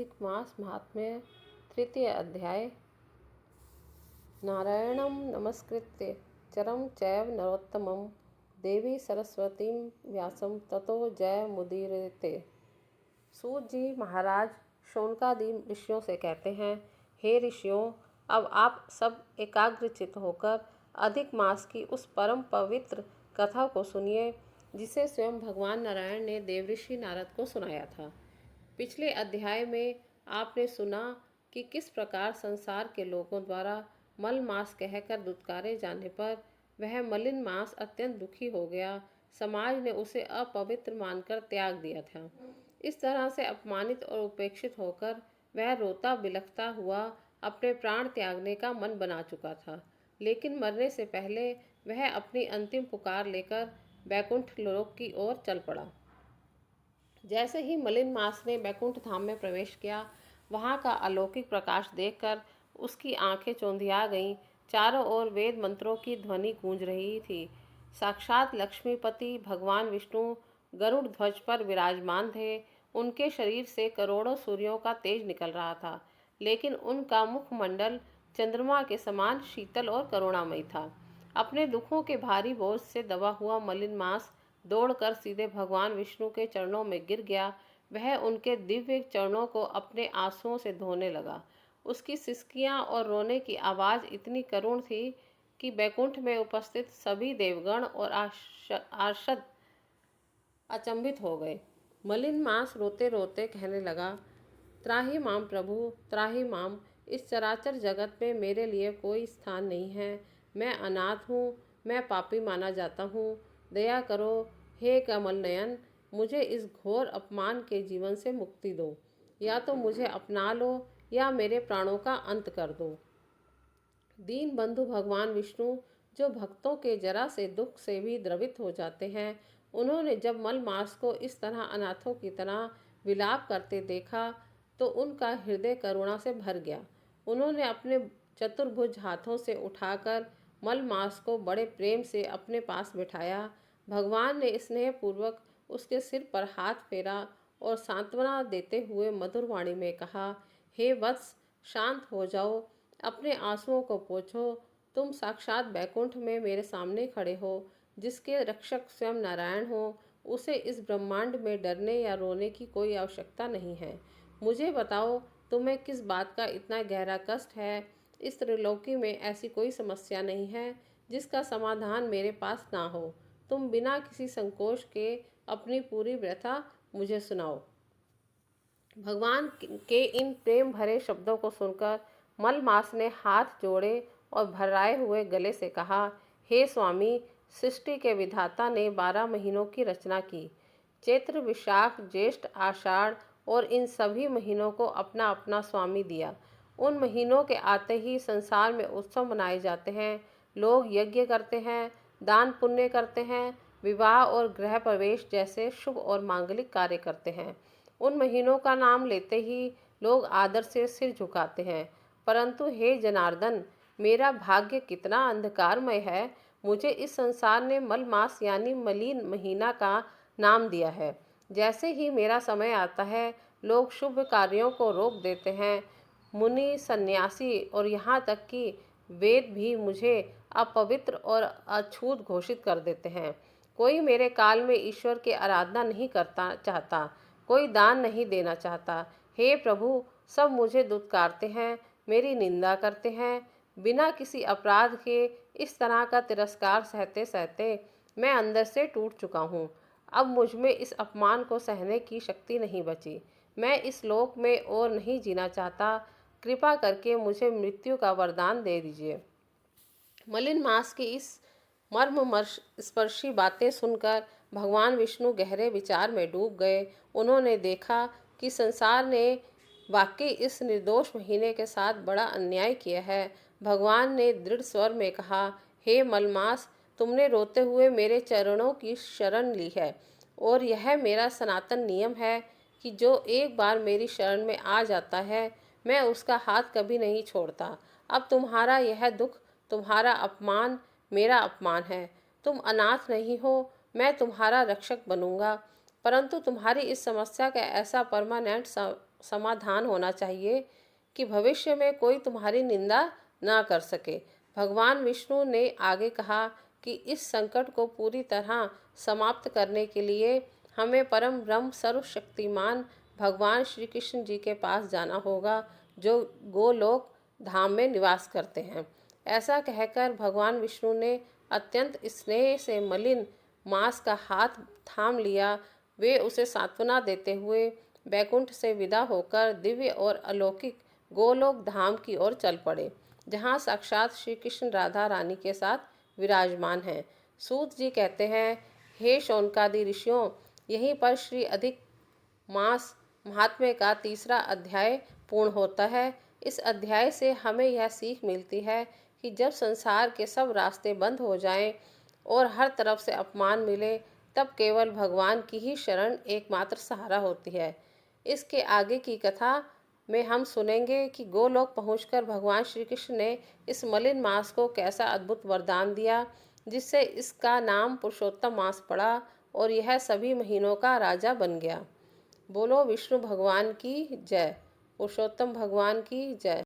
अधिक मास महात्म्य तृतीय अध्याय। नारायणं नमस्कृत्य चरं चैव नरोत्तमं देवी सरस्वतीं व्यासं ततो जयमुदीरये। सूत जी महाराज शौनकादि ऋषियों से कहते हैं, हे ऋषियों, अब आप सब एकाग्रचित्त होकर अधिक मास की उस परम पवित्र कथा को सुनिए जिसे स्वयं भगवान नारायण ने देवऋषि नारद को सुनाया था। पिछले अध्याय में आपने सुना कि किस प्रकार संसार के लोगों द्वारा मल मास कहकर दुत्कारे जाने पर वह मलिन मास अत्यंत दुखी हो गया। समाज ने उसे अपवित्र मानकर त्याग दिया था। इस तरह से अपमानित और उपेक्षित होकर वह रोता बिलखता हुआ अपने प्राण त्यागने का मन बना चुका था, लेकिन मरने से पहले वह अपनी अंतिम पुकार लेकर बैकुंठ लोक की ओर चल पड़ा। जैसे ही मलिन मास ने बैकुंठ धाम में प्रवेश किया, वहां का अलौकिक प्रकाश देखकर उसकी आंखें चौंधिया गईं। चारों ओर वेद मंत्रों की ध्वनि गूंज रही थी। साक्षात लक्ष्मीपति भगवान विष्णु गरुड़ ध्वज पर विराजमान थे। उनके शरीर से करोड़ों सूर्यों का तेज निकल रहा था, लेकिन उनका मुखमंडल चंद्रमा के समान शीतल और करुणामयी था। अपने दुखों के भारी बोझ से दबा हुआ मलिन मास दौड़कर सीधे भगवान विष्णु के चरणों में गिर गया। वह उनके दिव्य चरणों को अपने आंसुओं से धोने लगा। उसकी सिसकियां और रोने की आवाज़ इतनी करुण थी कि बैकुंठ में उपस्थित सभी देवगण और आर्षद अचंभित हो गए। मलिन मास रोते रोते कहने लगा, त्राहि माम प्रभु, त्राहि माम। इस चराचर जगत में मेरे लिए कोई स्थान नहीं है। मैं अनाथ हूँ, मैं पापी माना जाता हूँ। दया करो हे कमल नयन, मुझे इस घोर अपमान के जीवन से मुक्ति दो। या तो मुझे अपना लो या मेरे प्राणों का अंत कर दो। दीन बंधु भगवान विष्णु, जो भक्तों के जरा से दुख से भी द्रवित हो जाते हैं, उन्होंने जब मल मास को इस तरह अनाथों की तरह विलाप करते देखा तो उनका हृदय करुणा से भर गया। उन्होंने अपने चतुर्भुज हाथों से उठाकर मल मास को बड़े प्रेम से अपने पास बिठाया। भगवान ने स्नेहपूर्वक उसके सिर पर हाथ फेरा और सांत्वना देते हुए मधुर वाणी में कहा, हे वत्स, शांत हो जाओ, अपने आंसुओं को पोंछो। तुम साक्षात बैकुंठ में मेरे सामने खड़े हो। जिसके रक्षक स्वयं नारायण हो, उसे इस ब्रह्मांड में डरने या रोने की कोई आवश्यकता नहीं है। मुझे बताओ, तुम्हें किस बात का इतना गहरा कष्ट है? इस त्रिलोकी में ऐसी कोई समस्या नहीं है जिसका समाधान मेरे पास ना हो। तुम बिना किसी संकोच के अपनी पूरी व्यथा मुझे सुनाओ। भगवान के इन प्रेम भरे शब्दों को सुनकर मल मास ने हाथ जोड़े और भर्राए हुए गले से कहा, हे स्वामी, सृष्टि के विधाता ने 12 महीनों की रचना की। चैत्र, विशाख, ज्येष्ठ, आषाढ़ और इन सभी महीनों को अपना अपना स्वामी दिया। उन महीनों के आते ही संसार में उत्सव मनाए जाते हैं। लोग यज्ञ करते हैं, दान पुण्य करते हैं, विवाह और गृह प्रवेश जैसे शुभ और मांगलिक कार्य करते हैं। उन महीनों का नाम लेते ही लोग आदर से सिर झुकाते हैं। परंतु हे जनार्दन, मेरा भाग्य कितना अंधकारमय है। मुझे इस संसार ने मल मास यानी मलिन महीना का नाम दिया है। जैसे ही मेरा समय आता है, लोग शुभ कार्यों को रोक देते हैं। मुनि, सन्यासी और यहाँ तक कि वेद भी मुझे अपवित्र और अछूत घोषित कर देते हैं। कोई मेरे काल में ईश्वर की आराधना नहीं करता चाहता, कोई दान नहीं देना चाहता। हे प्रभु, सब मुझे दुत्कारते हैं, मेरी निंदा करते हैं। बिना किसी अपराध के इस तरह का तिरस्कार सहते सहते मैं अंदर से टूट चुका हूँ। अब मुझ में इस अपमान को सहने की शक्ति नहीं बची। मैं इस लोक में और नहीं जीना चाहता। कृपा करके मुझे मृत्यु का वरदान दे दीजिए। मलिन मास की इस मर्म स्पर्शी बातें सुनकर भगवान विष्णु गहरे विचार में डूब गए। उन्होंने देखा कि संसार ने वाकई इस निर्दोष महीने के साथ बड़ा अन्याय किया है। भगवान ने दृढ़ स्वर में कहा, हे मलमास, तुमने रोते हुए मेरे चरणों की शरण ली है और यह मेरा सनातन नियम है कि जो एक बार मेरी शरण में आ जाता है, मैं उसका हाथ कभी नहीं छोड़ता। अब तुम्हारा यह दुख, तुम्हारा अपमान मेरा अपमान है। तुम अनाथ नहीं हो, मैं तुम्हारा रक्षक बनूंगा। परंतु तुम्हारी इस समस्या का ऐसा परमानेंट समाधान होना चाहिए कि भविष्य में कोई तुम्हारी निंदा ना कर सके। भगवान विष्णु ने आगे कहा कि इस संकट को पूरी तरह समाप्त करने के लिए हमें परम ब्रह्म सर्वशक्तिमान भगवान श्री कृष्ण जी के पास जाना होगा, जो गोलोक धाम में निवास करते हैं। ऐसा कहकर भगवान विष्णु ने अत्यंत स्नेह से मलिन मांस का हाथ थाम लिया। वे उसे सांत्वना देते हुए बैकुंठ से विदा होकर दिव्य और अलौकिक गोलोक धाम की ओर चल पड़े, जहाँ साक्षात श्री कृष्ण राधा रानी के साथ विराजमान हैं। सूत जी कहते हैं, हे शौनकादि ऋषियों, यहीं पर श्री अधिक मास महात्म्य का तीसरा अध्याय पूर्ण होता है। इस अध्याय से हमें यह सीख मिलती है कि जब संसार के सब रास्ते बंद हो जाएं और हर तरफ से अपमान मिले, तब केवल भगवान की ही शरण एकमात्र सहारा होती है। इसके आगे की कथा में हम सुनेंगे कि गोलोक पहुंचकर भगवान श्री कृष्ण ने इस मलिन मांस को कैसा अद्भुत वरदान दिया, जिससे इसका नाम पुरुषोत्तम मास पड़ा और यह सभी महीनों का राजा बन गया। बोलो विष्णु भगवान की जय। पुरुषोत्तम भगवान की जय।